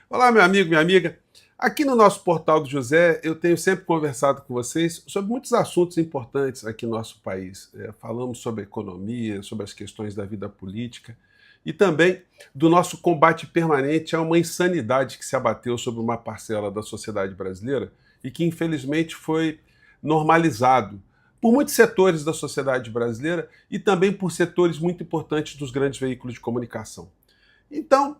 Olá, meu amigo, minha amiga. Aqui no nosso Portal do José, eu tenho sempre conversado com vocês sobre muitos assuntos importantes aqui no nosso país. Falamos sobre economia, sobre as questões da vida política e também do nosso combate permanente a uma insanidade que se abateu sobre uma parcela da sociedade brasileira e que, infelizmente, foi normalizado por muitos setores da sociedade brasileira e também por setores muito importantes dos grandes veículos de comunicação. Então,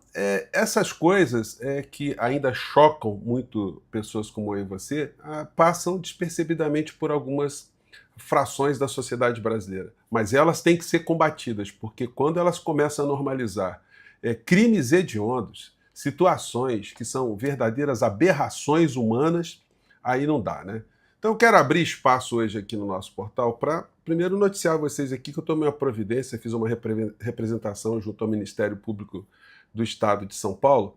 essas coisas que ainda chocam muito pessoas como eu e você, passam despercebidamente por algumas frações da sociedade brasileira. Mas elas têm que ser combatidas, porque quando elas começam a normalizar crimes hediondos, situações que são verdadeiras aberrações humanas, aí não dá, né? Então, eu quero abrir espaço hoje aqui no nosso portal para, primeiro, noticiar vocês aqui que eu tomei uma providência, fiz uma representação junto ao Ministério Público do Estado de São Paulo,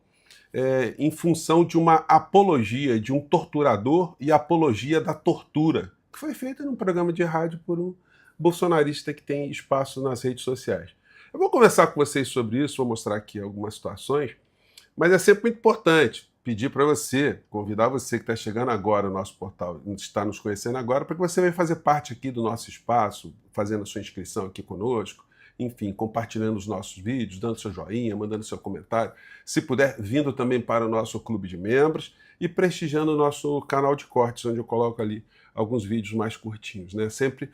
em função de uma apologia de um torturador e apologia da tortura, que foi feita num programa de rádio por um bolsonarista que tem espaço nas redes sociais. Eu vou conversar com vocês sobre isso, vou mostrar aqui algumas situações, mas é sempre muito importante pedir para você, convidar você que está chegando agora no nosso portal, está nos conhecendo agora, para que você venha fazer parte aqui do nosso espaço, fazendo a sua inscrição aqui conosco, enfim, compartilhando os nossos vídeos, dando seu joinha, mandando seu comentário, se puder, vindo também para o nosso clube de membros e prestigiando o nosso canal de cortes, onde eu coloco ali alguns vídeos mais curtinhos, né? Sempre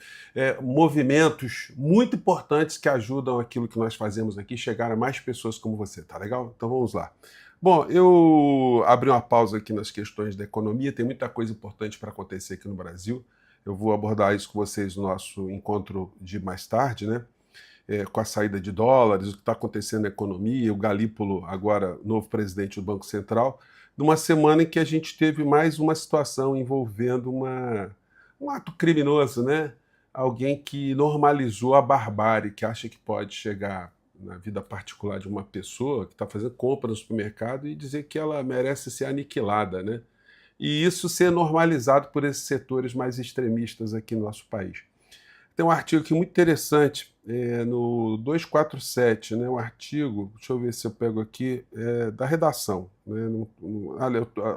movimentos muito importantes que ajudam aquilo que nós fazemos aqui chegar a mais pessoas como você, tá legal? Então vamos lá. Bom, eu abri uma pausa aqui nas questões da economia, tem muita coisa importante para acontecer aqui no Brasil. Eu vou abordar isso com vocês no nosso encontro de mais tarde, né? Com a saída de dólares, o que está acontecendo na economia, o Galípolo, agora novo presidente do Banco Central, numa semana em que a gente teve mais uma situação envolvendo um ato criminoso, né? Alguém que normalizou a barbárie, que acha que pode chegar na vida particular de uma pessoa que está fazendo compra no supermercado e dizer que ela merece ser aniquilada, né? E isso ser normalizado por esses setores mais extremistas aqui no nosso país. Tem um artigo aqui muito interessante, no 247, né, um artigo, deixa eu ver se eu pego aqui, da redação, né,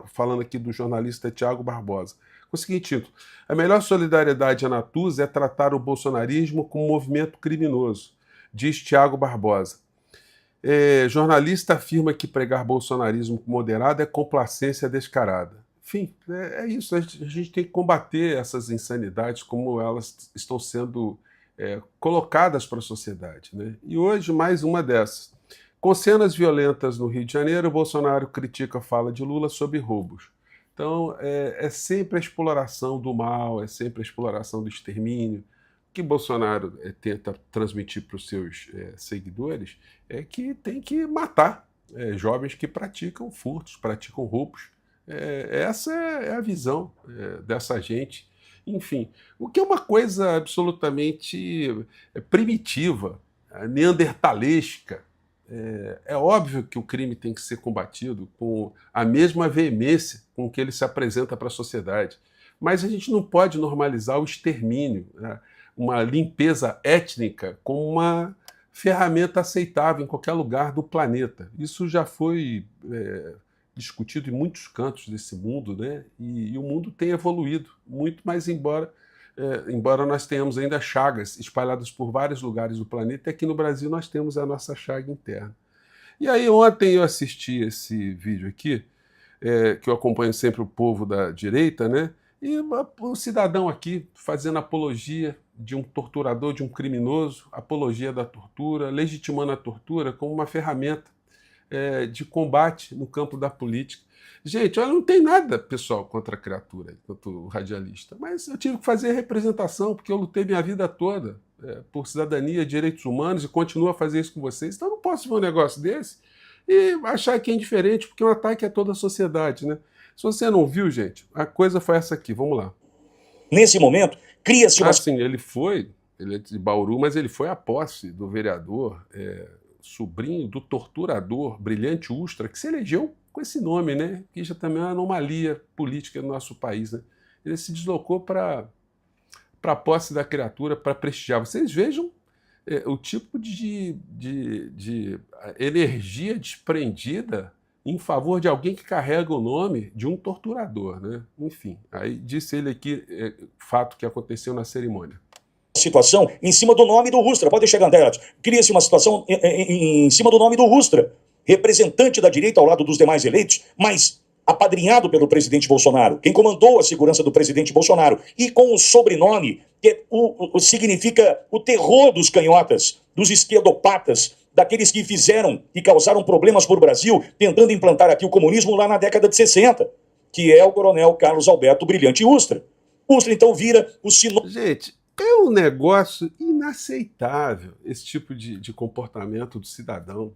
falando aqui do jornalista Tiago Barbosa, com o seguinte título: a melhor solidariedade à Natuza é tratar o bolsonarismo como um movimento criminoso, diz Tiago Barbosa. Jornalista afirma que pregar bolsonarismo moderado é complacência descarada. Enfim, é isso. A gente tem que combater essas insanidades como elas estão sendo colocadas para a sociedade, né? E hoje, mais uma dessas. Com cenas violentas no Rio de Janeiro, Bolsonaro critica a fala de Lula sobre roubos. Então, é sempre a exploração do mal, é sempre a exploração do extermínio. O que Bolsonaro tenta transmitir para os seus seguidores é que tem que matar jovens que praticam furtos, praticam roubos. Essa é a visão dessa gente. Enfim, o que é uma coisa absolutamente primitiva, neandertalesca. É óbvio que o crime tem que ser combatido com a mesma veemência com que ele se apresenta para a sociedade. Mas a gente não pode normalizar o extermínio, né? Uma limpeza étnica como uma ferramenta aceitável em qualquer lugar do planeta. Isso já foi discutido em muitos cantos desse mundo, né? E o mundo tem evoluído muito, mas embora nós tenhamos ainda chagas espalhadas por vários lugares do planeta, aqui no Brasil nós temos a nossa chaga interna. E aí ontem eu assisti esse vídeo aqui, que eu acompanho sempre o povo da direita, né? E um cidadão aqui fazendo apologia de um torturador, de um criminoso, apologia da tortura, legitimando a tortura como uma ferramenta de combate no campo da política. Gente, olha, não tem nada pessoal contra a criatura, contra o radialista, mas eu tive que fazer representação, porque eu lutei minha vida toda por cidadania, direitos humanos, e continuo a fazer isso com vocês, então eu não posso ver um negócio desse e achar que é indiferente, porque é um ataque a toda a sociedade, né? Se você não viu, gente, a coisa foi essa aqui, vamos lá. Nesse momento, cria-se uma... Sim, ele é de Bauru, mas ele foi à posse do vereador, sobrinho do torturador Brilhante Ustra, que se elegeu com esse nome, né? Que já também é uma anomalia política no nosso país, né? Ele se deslocou para a posse da criatura para prestigiar. Vocês vejam o tipo de energia desprendida em favor de alguém que carrega o nome de um torturador, né? Enfim, aí disse ele aqui, fato que aconteceu na cerimônia. Situação em cima do nome do Ustra. Pode chegar, André. Cria-se uma situação em cima do nome do Ustra, representante da direita ao lado dos demais eleitos, mas apadrinhado pelo presidente Bolsonaro, quem comandou a segurança do presidente Bolsonaro, e com o sobrenome que significa o terror dos canhotas, dos esquerdopatas, daqueles que fizeram e causaram problemas para o Brasil, tentando implantar aqui o comunismo lá na década de 60, que é o coronel Carlos Alberto Brilhante Ustra. Ustra, então, vira o sinônimo. Gente, é um negócio inaceitável esse tipo de comportamento do cidadão.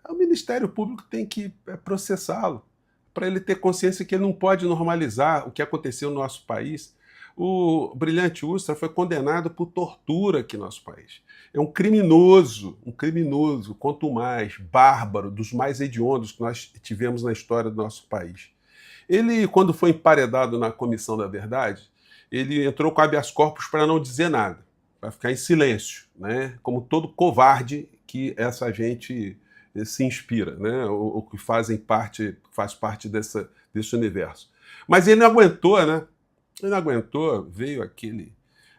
O Ministério Público tem que processá-lo, para ele ter consciência que ele não pode normalizar o que aconteceu no nosso país. O Brilhante Ustra foi condenado por tortura aqui no nosso país. É um criminoso, quanto mais, bárbaro, dos mais hediondos que nós tivemos na história do nosso país. Ele, quando foi emparedado na Comissão da Verdade, ele entrou com habeas corpus para não dizer nada, para ficar em silêncio, né? Como todo covarde que essa gente se inspira, né? Ou que faz parte desse universo. Mas ele não aguentou, né? Ele não aguentou, veio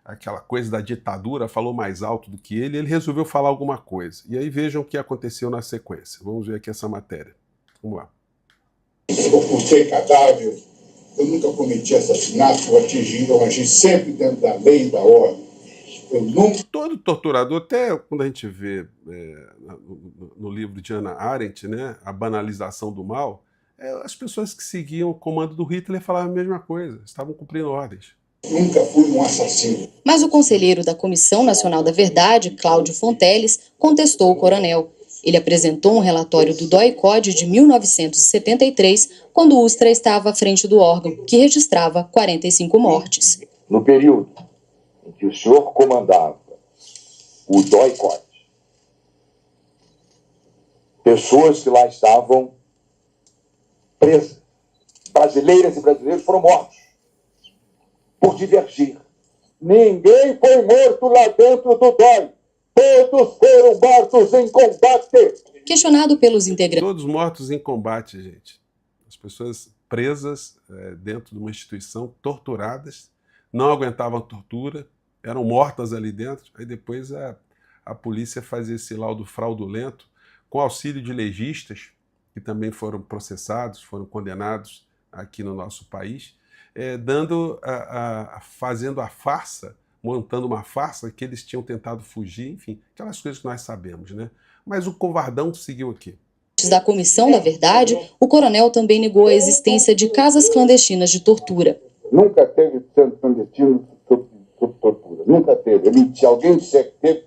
aquela coisa da ditadura, falou mais alto do que ele resolveu falar alguma coisa. E aí vejam o que aconteceu na sequência. Vamos ver aqui essa matéria. Vamos lá. Eu ocultei cadáver, eu nunca cometi assassinato, eu agi sempre dentro da lei e da ordem. Todo torturador, até quando a gente vê no livro de Hannah Arendt, né, a banalização do mal, as pessoas que seguiam o comando do Hitler falavam a mesma coisa, estavam cumprindo ordens. Nunca fui um assassino. Mas o conselheiro da Comissão Nacional da Verdade, Cláudio Fonteles, contestou o coronel. Ele apresentou um relatório do DOI-CODE de 1973, quando Ustra estava à frente do órgão, que registrava 45 mortes. No período em que o senhor comandava o DOI-CODE, pessoas que lá estavam presas, brasileiras e brasileiros, foram mortos por divergir. Ninguém foi morto lá dentro do DOI. Todos foram mortos em combate. Questionado pelos integrantes. Todos mortos em combate, gente. As pessoas presas dentro de uma instituição, torturadas, não aguentavam a tortura, eram mortas ali dentro. Aí depois a polícia fazia esse laudo fraudulento, com auxílio de legistas, que também foram processados, foram condenados aqui no nosso país, fazendo a farsa, montando uma farsa que eles tinham tentado fugir, enfim, aquelas coisas que nós sabemos, né? Mas o covardão seguiu aqui. Da Comissão da Verdade, o coronel também negou a existência de casas clandestinas de tortura. Nunca teve centro clandestino sob tortura, nunca teve. Se alguém disser que teve,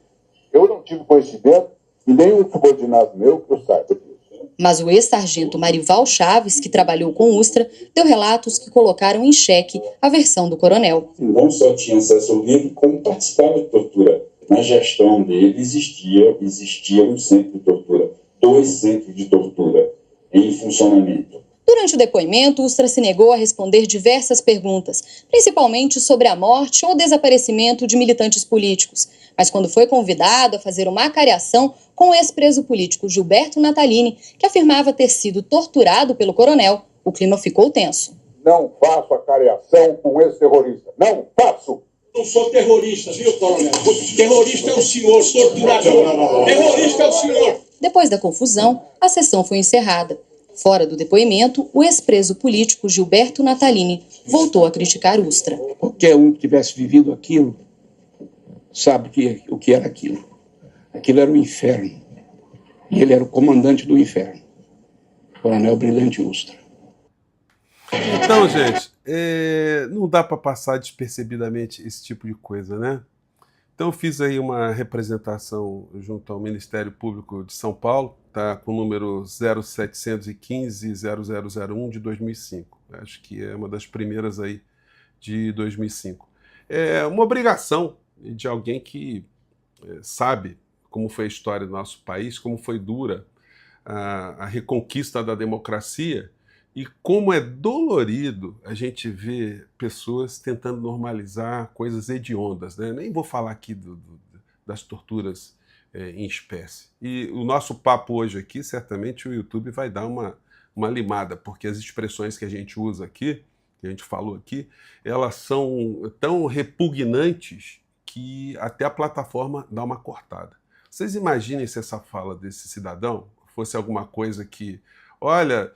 eu não tive conhecimento e nenhum subordinado meu que eu saiba disso. Mas o ex-sargento Marival Chaves, que trabalhou com Ustra, deu relatos que colocaram em xeque a versão do coronel. Não só tinha acesso ao livro, como participava de tortura. Na gestão dele existia um centro de tortura, 2 centros de tortura em funcionamento. Durante o depoimento, Ustra se negou a responder diversas perguntas, principalmente sobre a morte ou desaparecimento de militantes políticos. Mas quando foi convidado a fazer uma acariação com o ex-preso político Gilberto Natalini, que afirmava ter sido torturado pelo coronel, o clima ficou tenso. Não faço acariação com esse terrorista. Não faço! Não sou terrorista, viu, coronel? O terrorista é o senhor, torturador. Terrorista é o senhor. Depois da confusão, a sessão foi encerrada. Fora do depoimento, o ex-preso político Gilberto Natalini voltou a criticar Ustra. Qualquer um que tivesse vivido aquilo sabe o que era aquilo. Aquilo era o inferno. E ele era o comandante do inferno. Coronel Brilhante Ustra. Então, gente, não dá para passar despercebidamente esse tipo de coisa, né? Então eu fiz aí uma representação junto ao Ministério Público de São Paulo, tá, com o número 0715-0001 de 2005. Acho que é uma das primeiras aí de 2005. É uma obrigação de alguém que sabe como foi a história do nosso país, como foi dura a reconquista da democracia e como é dolorido a gente ver pessoas tentando normalizar coisas hediondas, né? Nem vou falar aqui das torturas em espécie. E o nosso papo hoje aqui, certamente o YouTube vai dar uma uma limada, porque as expressões que a gente usa aqui, que a gente falou aqui, elas são tão repugnantes que até a plataforma dá uma cortada. Vocês imaginem se essa fala desse cidadão fosse alguma coisa que, olha,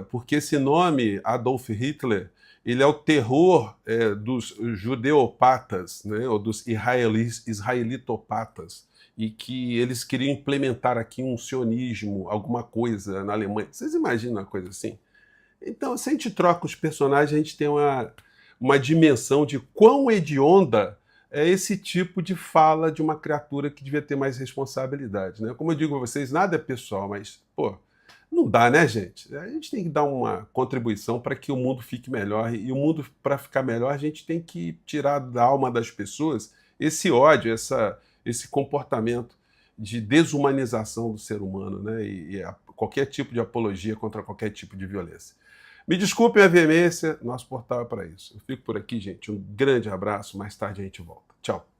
porque esse nome, Adolf Hitler, ele é o terror dos judeopatas, né, ou dos israelitopatas, e que eles queriam implementar aqui um sionismo, alguma coisa na Alemanha. Vocês imaginam uma coisa assim? Então, se a gente troca os personagens, a gente tem uma dimensão de quão hedionda é esse tipo de fala de uma criatura que devia ter mais responsabilidade, né? Como eu digo a vocês, nada é pessoal, mas, pô, não dá, né, gente? A gente tem que dar uma contribuição para que o mundo fique melhor, e o mundo, para ficar melhor, a gente tem que tirar da alma das pessoas esse ódio, esse comportamento de desumanização do ser humano, né? E qualquer tipo de apologia contra qualquer tipo de violência. Me desculpem a veemência, nosso portal é para isso. Eu fico por aqui, gente. Um grande abraço, mais tarde a gente volta. Tchau.